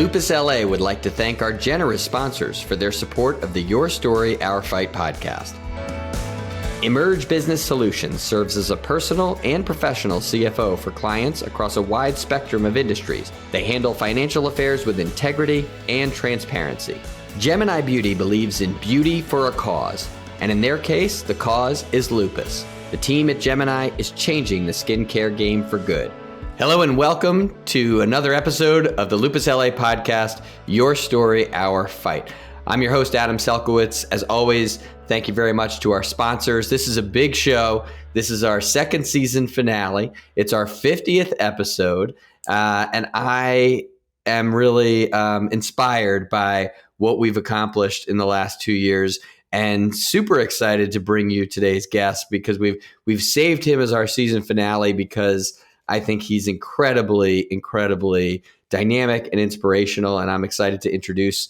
Lupus LA would like to thank our generous sponsors for their support of the Your Story, Our Fight podcast. Emerge Business Solutions serves as a personal and professional CFO for clients across a wide spectrum of industries. They handle financial affairs with integrity and transparency. Gemini Beauty believes in beauty for a cause, and in their case, the cause is lupus. The team at Gemini is changing the skincare game for good. Hello and welcome to another episode of the Lupus LA podcast, Your Story, Our Fight. I'm your host, Adam Selkowitz. As always, thank you very much to our sponsors. This is a big show. This is our second season finale. It's our 50th episode, and I am really inspired by what we've accomplished in the last 2 years, and super excited to bring you today's guest because we've saved him as our season finale because I think he's incredibly dynamic and inspirational, and I'm excited to introduce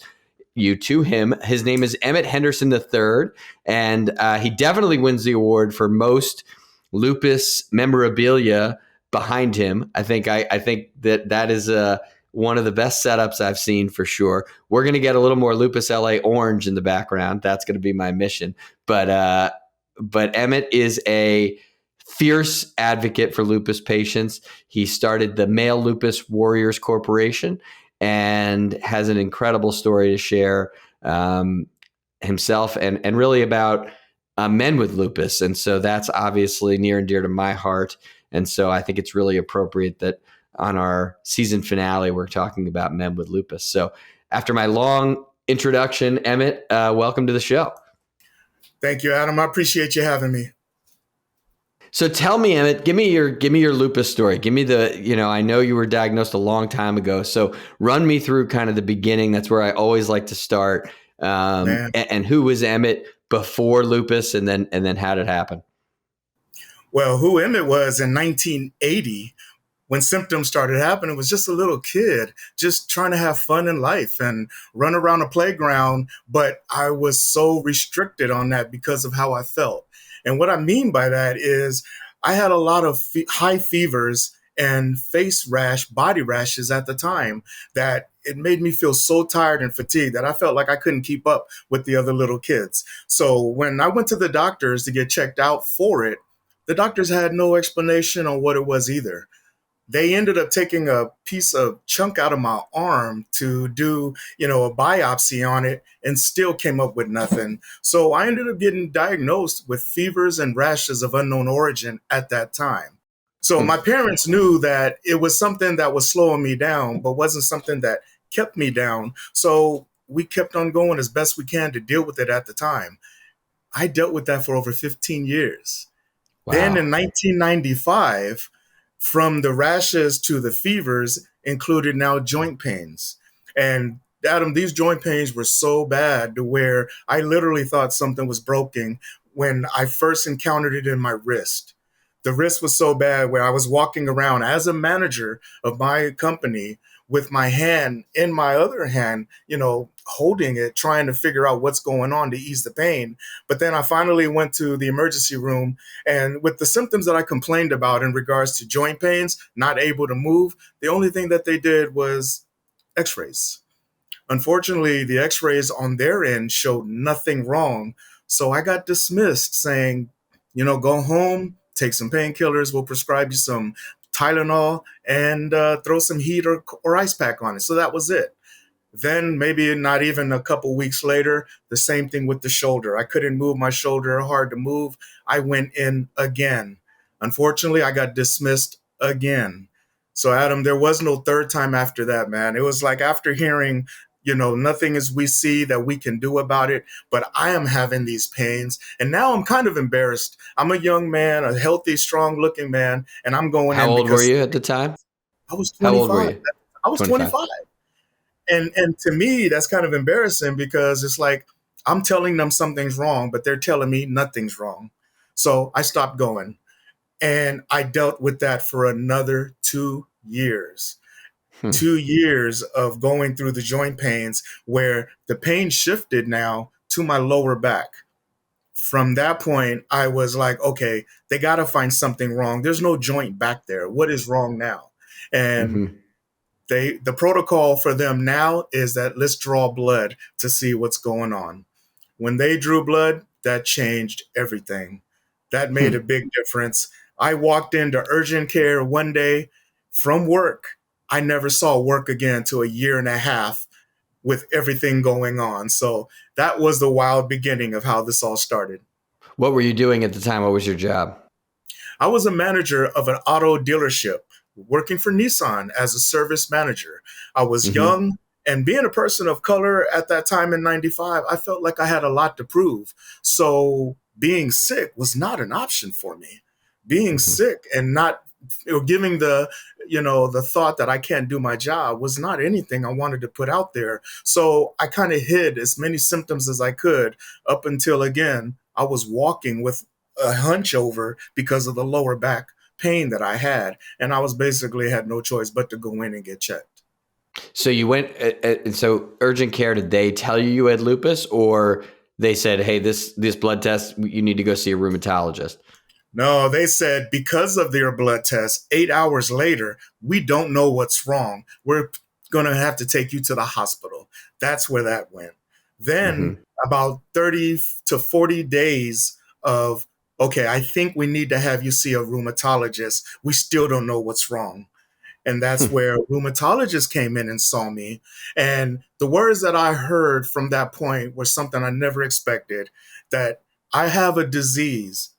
you to him. His name is Emmitt Henderson III, and he definitely wins the award for most lupus memorabilia behind him. I think that is one of the best setups I've seen for sure. We're going to get a little more Lupus LA orange in the background. That's going to be my mission. But Emmitt is a fierce advocate for lupus patients. He started the Male Lupus Warriors Corporation and has an incredible story to share himself and really about men with lupus. And so that's obviously near and dear to my heart. And so I think it's really appropriate that on our season finale, we're talking about men with lupus. So after my long introduction, Emmitt, welcome to the show. Thank you, Adam. I appreciate you having me. So tell me, Emmitt, give me your lupus story. Give me I know you were diagnosed a long time ago. So run me through kind of the beginning. That's where I always like to start. And who was Emmitt before lupus, and then how did it happen? Well, who Emmitt was in 1980 when symptoms started happening was just a little kid, just trying to have fun in life and run around a playground. But I was so restricted on that because of how I felt. And what I mean by that is I had a lot of high fevers and face rash, body rashes at the time that it made me feel so tired and fatigued that I felt like I couldn't keep up with the other little kids. So when I went to the doctors to get checked out for it, the doctors had no explanation on what it was either. They ended up taking a chunk out of my arm to do, a biopsy on it and still came up with nothing. So I ended up getting diagnosed with fevers and rashes of unknown origin at that time. So my parents knew that it was something that was slowing me down, but wasn't something that kept me down. So we kept on going as best we can to deal with it at the time. I dealt with that for over 15 years. Wow. Then in 1995, from the rashes to the fevers included now joint pains. And Adam, these joint pains were so bad to where I literally thought something was broken when I first encountered it in my wrist. The wrist was so bad where I was walking around as a manager of my company with my hand in my other hand, holding it, trying to figure out what's going on to ease the pain. But then I finally went to the emergency room, and with the symptoms that I complained about in regards to joint pains, not able to move, the only thing that they did was x-rays. Unfortunately, the x-rays on their end showed nothing wrong. So I got dismissed saying, go home, take some painkillers, we'll prescribe you some Tylenol and throw some heat or ice pack on it. So that was it. Then maybe not even a couple weeks later, the same thing with the shoulder. I couldn't move my shoulder, hard to move. I went in again. Unfortunately, I got dismissed again. So Adam, there was no third time after that, man. It was like after hearing, nothing as we see that we can do about it, but I am having these pains. And now I'm kind of embarrassed. I'm a young man, a healthy, strong looking man, and I'm going in. How old were you at the time? I was 25. How old were you? I was 25. And to me, that's kind of embarrassing because it's like I'm telling them something's wrong, but they're telling me nothing's wrong. So I stopped going. And I dealt with that for another 2 years. 2 years of going through the joint pains where the pain shifted now to my lower back. From that point, I was like, okay, they got to find something wrong. There's no joint back there. What is wrong now? And The protocol for them now is that let's draw blood to see what's going on. When they drew blood, that changed everything. That made a big difference. I walked into urgent care one day from work. I never saw work again till a year and a half with everything going on. So that was the wild beginning of how this all started. What were you doing at the time? What was your job? I was a manager of an auto dealership working for Nissan as a service manager. I was young, and being a person of color at that time in 95, I felt like I had a lot to prove. So being sick was not an option for me. Being sick and not giving the thought that I can't do my job was not anything I wanted to put out there. So I kind of hid as many symptoms as I could up until, again, I was walking with a hunch over because of the lower back pain that I had. And I was basically had no choice but to go in and get checked. So you went, so urgent care, did they tell you had lupus, or they said, hey, this blood test, you need to go see a rheumatologist? No, they said because of their blood test, 8 hours later, we don't know what's wrong. We're going to have to take you to the hospital. That's where that went. Then about 30 to 40 days of, okay, I think we need to have you see a rheumatologist. We still don't know what's wrong. And that's where rheumatologists came in and saw me. And the words that I heard from that point were something I never expected, that I have a disease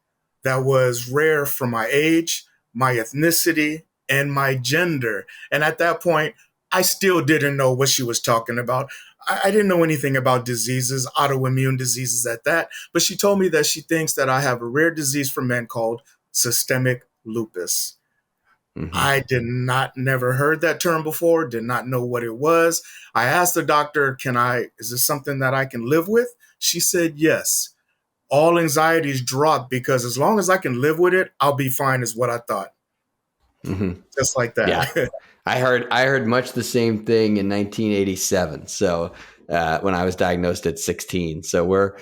that was rare for my age, my ethnicity, and my gender. And at that point, I still didn't know what she was talking about. I didn't know anything about diseases, autoimmune diseases at that. But she told me that she thinks that I have a rare disease for men called systemic lupus. I did not, never heard that term before, did not know what it was. I asked the doctor, is this something that I can live with? She said, yes. All anxieties dropped because as long as I can live with it, I'll be fine, is what I thought. Just like that. Yeah. I heard much the same thing in 1987. So when I was diagnosed at 16. So we're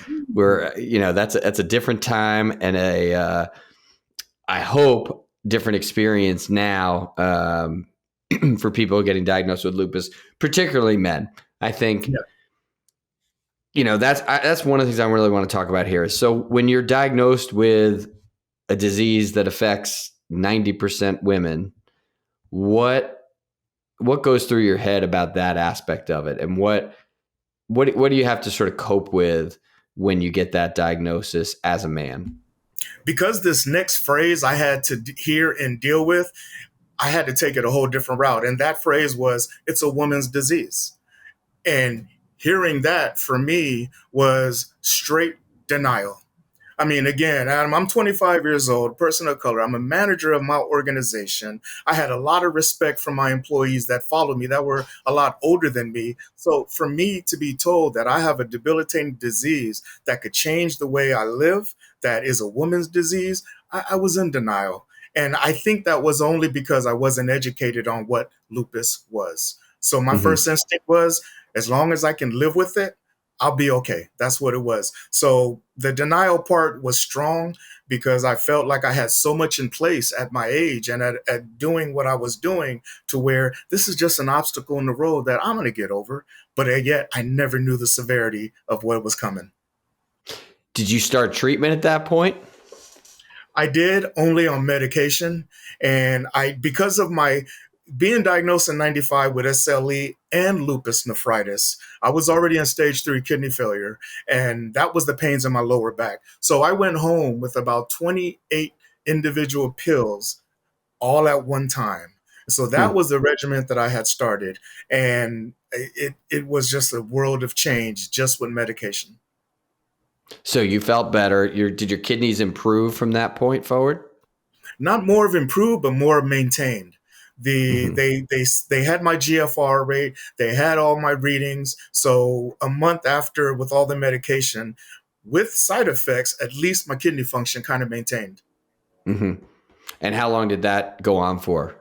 that's a different time and I hope different experience now for people getting diagnosed with lupus, particularly men. I think, that's one of the things I really want to talk about here. So when you're diagnosed with a disease that affects 90% women, what goes through your head about that aspect of it? And what do you have to sort of cope with when you get that diagnosis as a man? Because this next phrase I had to hear and deal with, I had to take it a whole different route. And that phrase was, it's a woman's disease. And hearing that for me was straight denial. I mean, again, Adam, I'm 25 years old, person of color. I'm a manager of my organization. I had a lot of respect from my employees that followed me that were a lot older than me. So for me to be told that I have a debilitating disease that could change the way I live, that is a woman's disease, I was in denial. And I think that was only because I wasn't educated on what lupus was. So my first instinct was, as long as I can live with it, I'll be okay. That's what it was. So the denial part was strong because I felt like I had so much in place at my age and at doing what I was doing, to where this is just an obstacle in the road that I'm going to get over. But yet I never knew the severity of what was coming. Did you start treatment at that point? I did, only on medication. And because of my being diagnosed in 95 with SLE and lupus nephritis, I was already in stage 3 kidney failure, and that was the pains in my lower back. So I went home with about 28 individual pills all at one time. So that was the regimen that I had started, and it was just a world of change just with medication. So you felt better. Did your kidneys improve from that point forward? Not more of improved, but more maintained. They had my GFR rate. They had all my readings. So a month after, with all the medication, with side effects, at least my kidney function kind of maintained. And how long did that go on for?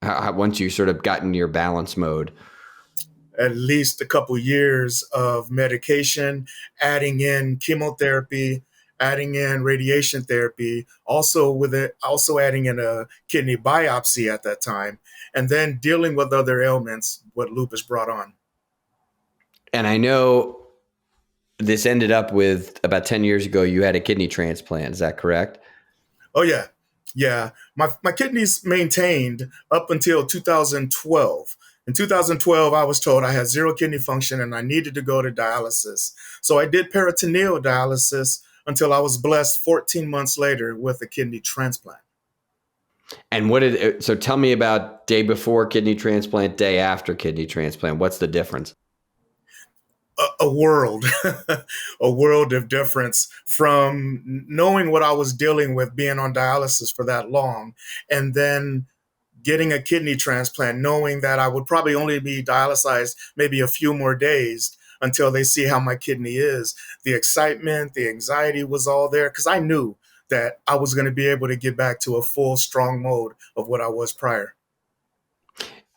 Once you sort of got into your balance mode? At least a couple years of medication, adding in chemotherapy, adding in radiation therapy, also adding in a kidney biopsy at that time, and then dealing with other ailments, what lupus brought on. And I know this ended up with about 10 years ago, you had a kidney transplant. Is that correct? Oh, yeah. Yeah. My kidneys maintained up until 2012. In 2012, I was told I had zero kidney function and I needed to go to dialysis. So I did peritoneal dialysis until I was blessed 14 months later with a kidney transplant. And so tell me about day before kidney transplant, day after kidney transplant. What's the difference? A world, a world of difference from knowing what I was dealing with being on dialysis for that long, and then getting a kidney transplant, knowing that I would probably only be dialyzed maybe a few more days until they see how my kidney is. The excitement, the anxiety was all there because I knew that I was going to be able to get back to a full, strong mode of what I was prior.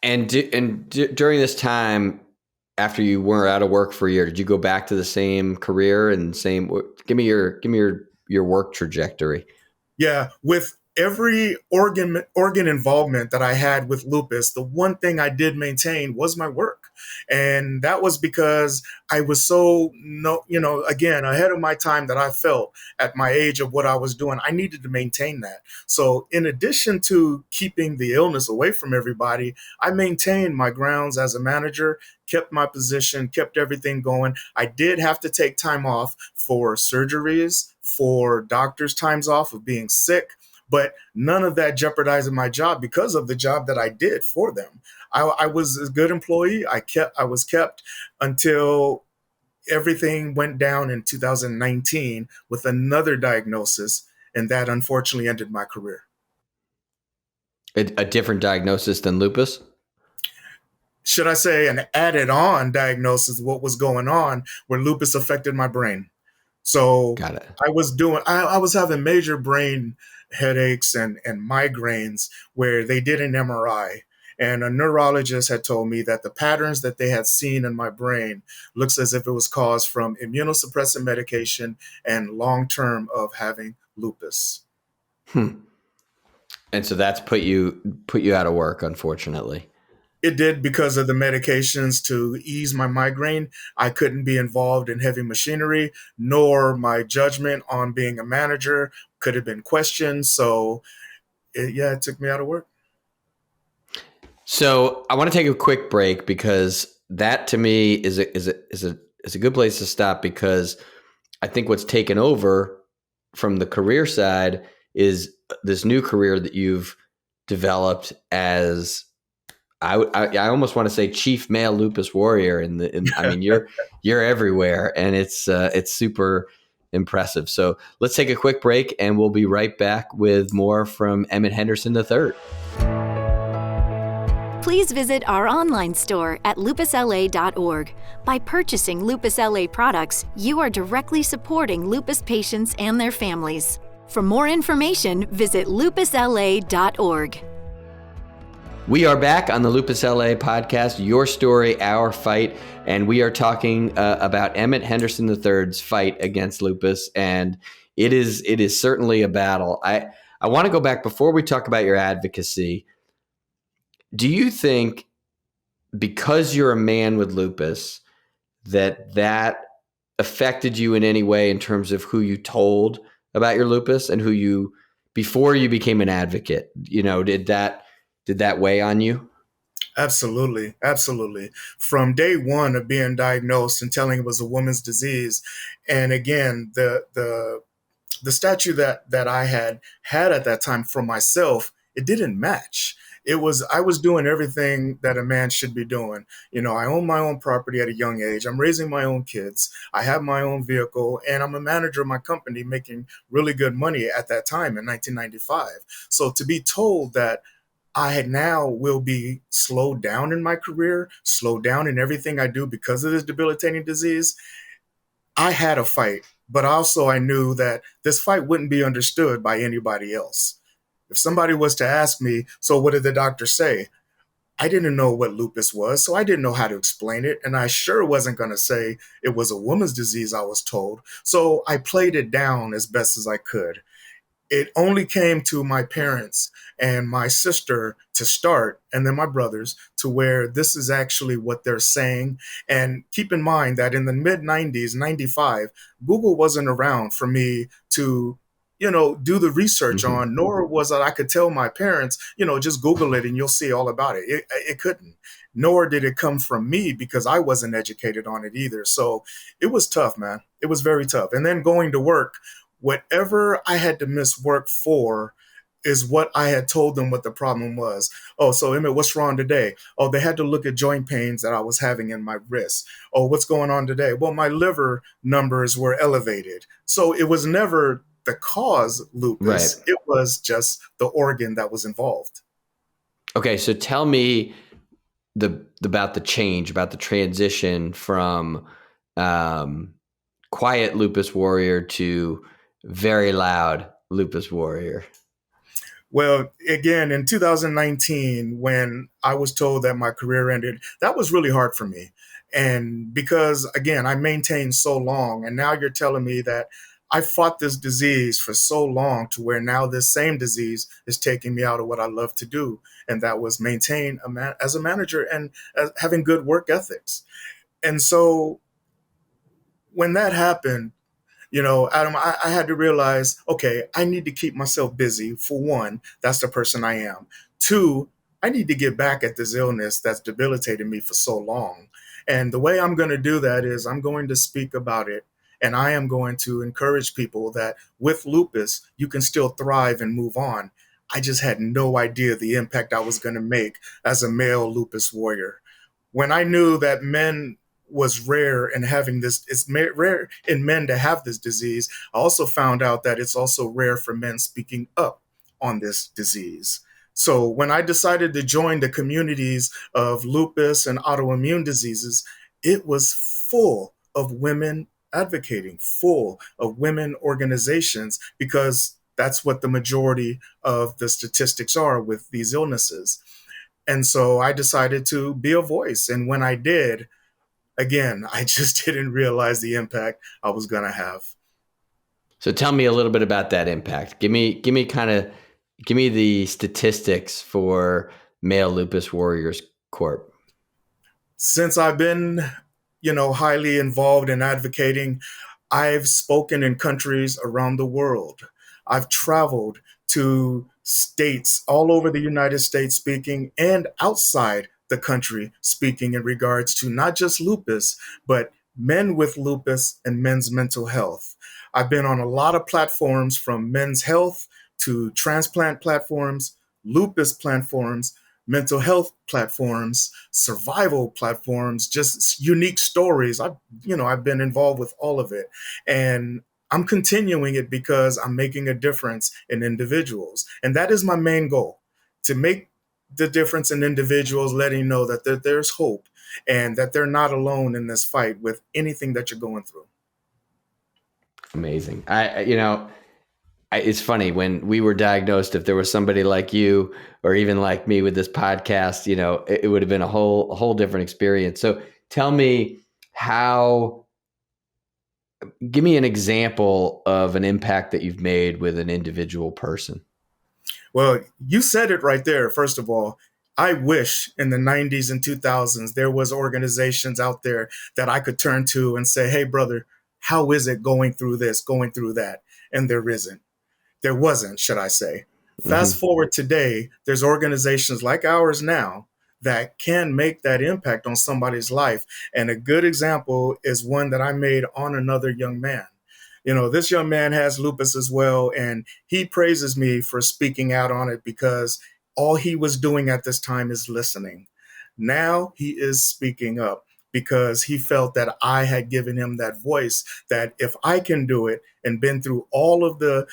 And during this time, after you were out of work for a year, did you go back to the same career and same? Give me your work trajectory. Yeah, with every organ involvement that I had with lupus, the one thing I did maintain was my work. And that was because I was so again, ahead of my time that I felt at my age of what I was doing. I needed to maintain that. So in addition to keeping the illness away from everybody, I maintained my grounds as a manager, kept my position, kept everything going. I did have to take time off for surgeries, for doctors' times off of being sick, but none of that jeopardizing my job because of the job that I did for them. I was a good employee. I was kept until everything went down in 2019 with another diagnosis, and that unfortunately ended my career. A different diagnosis than lupus? Should I say an added on diagnosis of what was going on where lupus affected my brain. So Got it. I was having major brain headaches and migraines where they did an MRI. And a neurologist had told me that the patterns that they had seen in my brain looks as if it was caused from immunosuppressant medication and long-term of having lupus. And so that's put you out of work, unfortunately. It did because of the medications to ease my migraine. I couldn't be involved in heavy machinery, nor my judgment on being a manager could have been questioned. So, it took me out of work. So I want to take a quick break because that to me is a good place to stop, because I think what's taken over from the career side is this new career that you've developed as I almost want to say chief male lupus warrior. I mean, you're everywhere, and it's super impressive. So let's take a quick break, and we'll be right back with more from Emmitt Henderson III. Please visit our online store at lupusla.org. By purchasing Lupus LA products, you are directly supporting lupus patients and their families. For more information, visit lupusla.org. We are back on the Lupus LA podcast, Your Story, Our Fight, and we are talking about Emmitt Henderson III's fight against lupus, and it is certainly a battle. I want to go back before we talk about your advocacy. Do you think because you're a man with lupus that affected you in any way in terms of who you told about your lupus and before you became an advocate, did that weigh on you? Absolutely. Absolutely. From day one of being diagnosed and telling it was a woman's disease. And again, the statue that I had at that time for myself, it didn't match. I was doing everything that a man should be doing. I own my own property at a young age. I'm raising my own kids. I have my own vehicle, and I'm a manager of my company making really good money at that time in 1995. So to be told that I now will be slowed down in my career, slowed down in everything I do because of this debilitating disease, I had a fight. But also I knew that this fight wouldn't be understood by anybody else. If somebody was to ask me, so what did the doctor say? I didn't know what lupus was, so I didn't know how to explain it. And I sure wasn't going to say it was a woman's disease, I was told. So I played it down as best as I could. It only came to my parents and my sister to start, and then my brothers, to where this is actually what they're saying. And keep in mind that in the mid 90s, 95, Google wasn't around for me to, do the research on, nor was it I could tell my parents, just Google it and you'll see all about it. It couldn't, nor did it come from me because I wasn't educated on it either. So it was tough, man. It was very tough. And then going to work, whatever I had to miss work for is what I had told them what the problem was. Oh, so Emmitt, what's wrong today? Oh, they had to look at joint pains that I was having in my wrist. Oh, what's going on today? Well, my liver numbers were elevated. So it was never the cause lupus. Right. It was just the organ that was involved. Okay, so tell me about the change, about the transition from quiet lupus warrior to very loud lupus warrior. Well, again, in 2019, when I was told that my career ended, that was really hard for me. And because, again, I maintained so long, and now you're telling me that I fought this disease for so long to where now this same disease is taking me out of what I love to do. And that was maintain as a manager and having good work ethics. And so when that happened, Adam, I had to realize, okay, I need to keep myself busy. For one, that's the person I am. Two, I need to get back at this illness that's debilitated me for so long. And the way I'm going to do that is I'm going to speak about it. And I am going to encourage people that with lupus, you can still thrive and move on. I just had no idea the impact I was going to make as a male lupus warrior. When I knew that men was rare in having this, it's rare in men to have this disease, I also found out that it's also rare for men speaking up on this disease. So when I decided to join the communities of lupus and autoimmune diseases, it was full of women advocating, full of women organizations, because that's what the majority of the statistics are with these illnesses. And so I decided to be a voice. And when I did, again, I just didn't realize the impact I was going to have. So tell me a little bit about that impact. Give me the statistics for Male Lupus Warriors Corp. Since I've been, highly involved in advocating, I've spoken in countries around the world. I've traveled to states all over the United States speaking, and outside the country speaking, in regards to not just lupus, but men with lupus and men's mental health. I've been on a lot of platforms, from men's health to transplant platforms, lupus platforms, mental health platforms, survival platforms, just unique stories. I've been involved with all of it. And I'm continuing it because I'm making a difference in individuals. And that is my main goal, to make the difference in individuals, letting know that there's hope and that they're not alone in this fight with anything that you're going through. Amazing. It's funny, when we were diagnosed, if there was somebody like you or even like me with this podcast, it would have been a whole different experience. So tell me give me an example of an impact that you've made with an individual person. Well, you said it right there. First of all, I wish in the 90s and 2000s, there was organizations out there that I could turn to and say, hey, brother, how is it going through this, going through that? And there isn't. There wasn't, should I say. Fast forward today, there's organizations like ours now that can make that impact on somebody's life. And a good example is one that I made on another young man. This young man has lupus as well, and he praises me for speaking out on it, because all he was doing at this time is listening. Now he is speaking up because he felt that I had given him that voice, that if I can do it and been through all of the,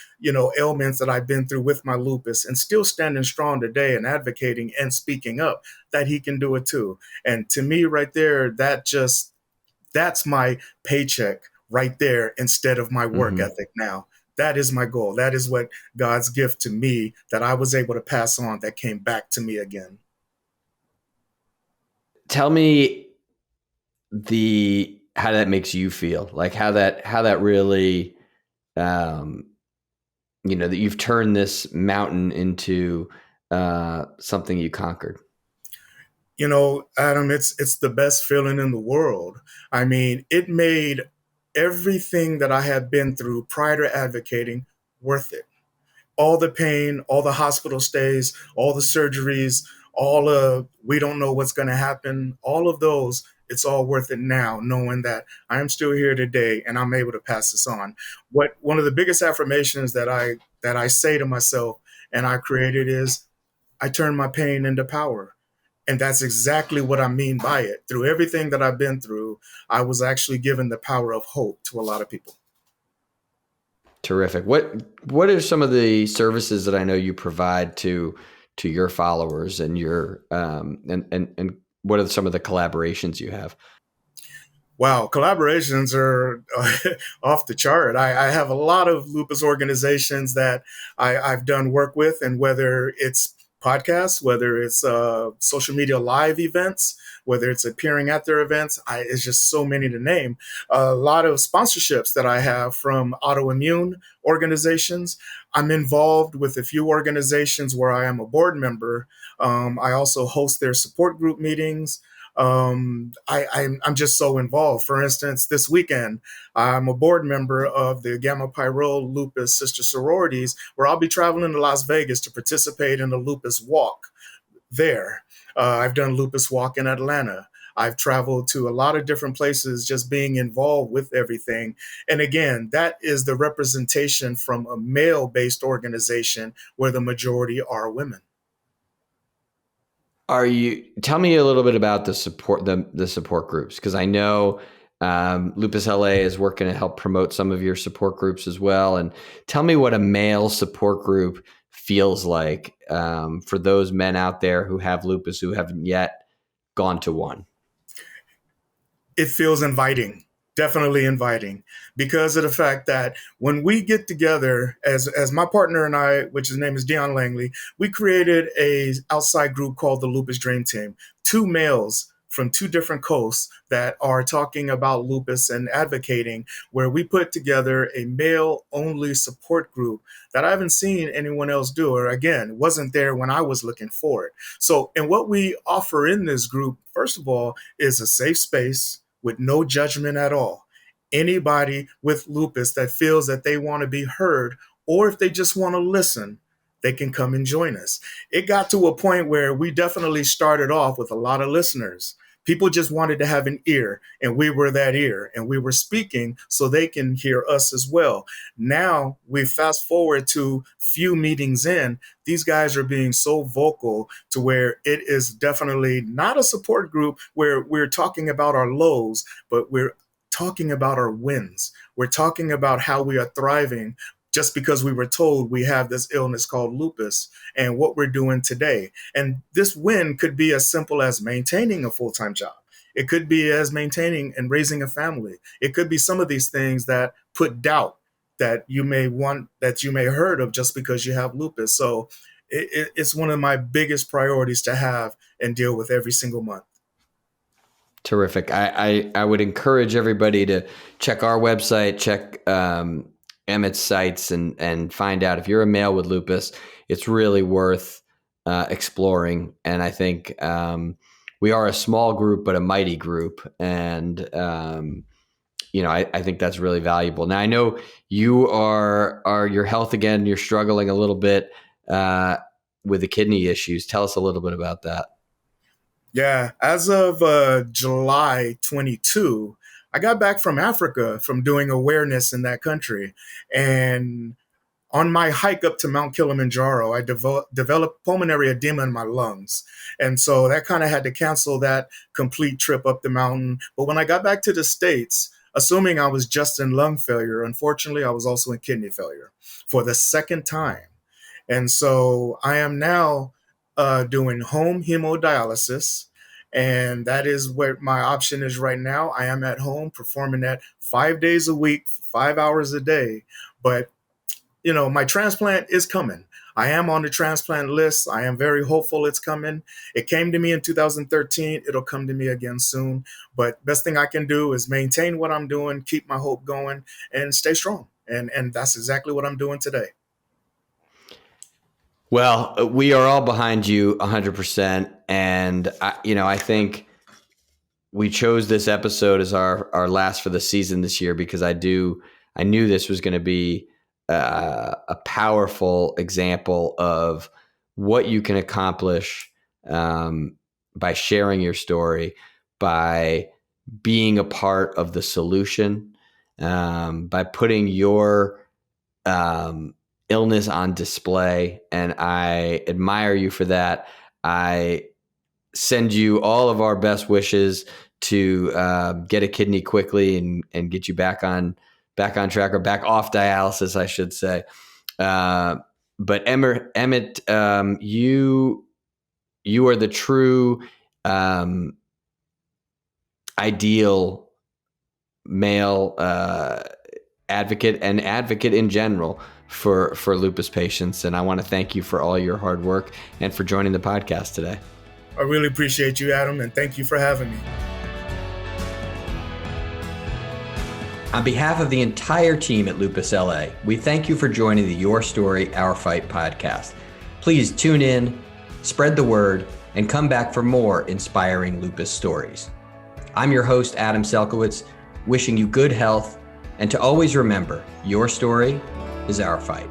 ailments that I've been through with my lupus and still standing strong today and advocating and speaking up, that he can do it too. And to me right there, that's my paycheck right there, instead of my work ethic now. That is my goal. That is what God's gift to me that I was able to pass on, that came back to me again. tell me how that makes you feel, like how that really, that you've turned this mountain into something you conquered. Adam, it's the best feeling in the world. I mean, it made everything that I had been through prior to advocating worth it. All the pain, all the hospital stays, all the surgeries, all of we don't know what's going to happen, all of those, it's all worth it now, knowing that I am still here today and I'm able to pass this on. One of the biggest affirmations that I say to myself and I created is I turn my pain into power. And that's exactly what I mean by it. Through everything that I've been through, I was actually given the power of hope to a lot of people. Terrific. What are some of the services that I know you provide to your followers and your and what are some of the collaborations you have? Wow, collaborations are off the chart. I have a lot of lupus organizations that I've done work with, and whether it's podcasts, whether it's social media live events, whether it's appearing at their events, it's just so many to name. A lot of sponsorships that I have from autoimmune organizations. I'm involved with a few organizations where I am a board member. I also host their support group meetings. I'm just so involved. For instance, this weekend, I'm a board member of the Gamma Pi Rho Lupus Sister Sororities, where I'll be traveling to Las Vegas to participate in the Lupus Walk there. I've done Lupus Walk in Atlanta. I've traveled to a lot of different places just being involved with everything. And again, that is the representation from a male-based organization where the majority are women. Tell me a little bit about the support groups, because I know Lupus LA is working to help promote some of your support groups as well. And tell me what a male support group feels like for those men out there who have lupus who haven't yet gone to one. It feels inviting. Definitely inviting, because of the fact that when we get together as my partner and I, which his name is Dion Langley, we created a outside group called the Lupus Dream Team. Two males from two different coasts that are talking about lupus and advocating, where we put together a male only support group that I haven't seen anyone else do, or again, wasn't there when I was looking for it. So, and what we offer in this group, first of all, is a safe space with no judgment at all. Anybody with lupus that feels that they want to be heard, or if they just want to listen, they can come and join us. It got to a point where we definitely started off with a lot of listeners. People just wanted to have an ear, and we were that ear, and we were speaking so they can hear us as well. Now we fast forward to few meetings in, these guys are being so vocal to where it is definitely not a support group where we're talking about our lows, but we're talking about our wins. We're talking about how we are thriving just because we were told we have this illness called lupus and what we're doing today. And this win could be as simple as maintaining a full-time job. It could be as maintaining and raising a family. It could be some of these things that put doubt that you may heard of just because you have lupus. So it's one of my biggest priorities to have and deal with every single month. Terrific. I would encourage everybody to check our website, check Emmitt's sites, and find out if you're a male with lupus. It's really worth exploring. And I think we are a small group, but a mighty group. And I think that's really valuable. Now I know you are your health again. You're struggling a little bit with the kidney issues. Tell us a little bit about that. Yeah, as of July 22, I got back from Africa from doing awareness in that country. And on my hike up to Mount Kilimanjaro, I developed pulmonary edema in my lungs. And so that kind of had to cancel that complete trip up the mountain. But when I got back to the States, assuming I was just in lung failure, unfortunately, I was also in kidney failure for the second time. And so I am now doing home hemodialysis. And that is what my option is right now. I am at home performing that 5 days a week, 5 hours a day. But, my transplant is coming. I am on the transplant list. I am very hopeful it's coming. It came to me in 2013. It'll come to me again soon. But best thing I can do is maintain what I'm doing, keep my hope going, and stay strong. And that's exactly what I'm doing today. Well, we are all behind you 100%. And I think we chose this episode as our last for the season this year because I knew this was going to be a powerful example of what you can accomplish by sharing your story, by being a part of the solution, by putting your illness on display. And I admire you for that. I send you all of our best wishes to get a kidney quickly and get you back on track, or back off dialysis, I should say. But Emmitt, you are the true ideal male advocate and advocate in general for lupus patients. And I want to thank you for all your hard work and for joining the podcast today. I really appreciate you, Adam, and thank you for having me. On behalf of the entire team at Lupus LA, we thank you for joining the Your Story, Our Fight podcast. Please tune in, spread the word, and come back for more inspiring lupus stories. I'm your host, Adam Selkowitz, wishing you good health, and to always remember, your story is our fight.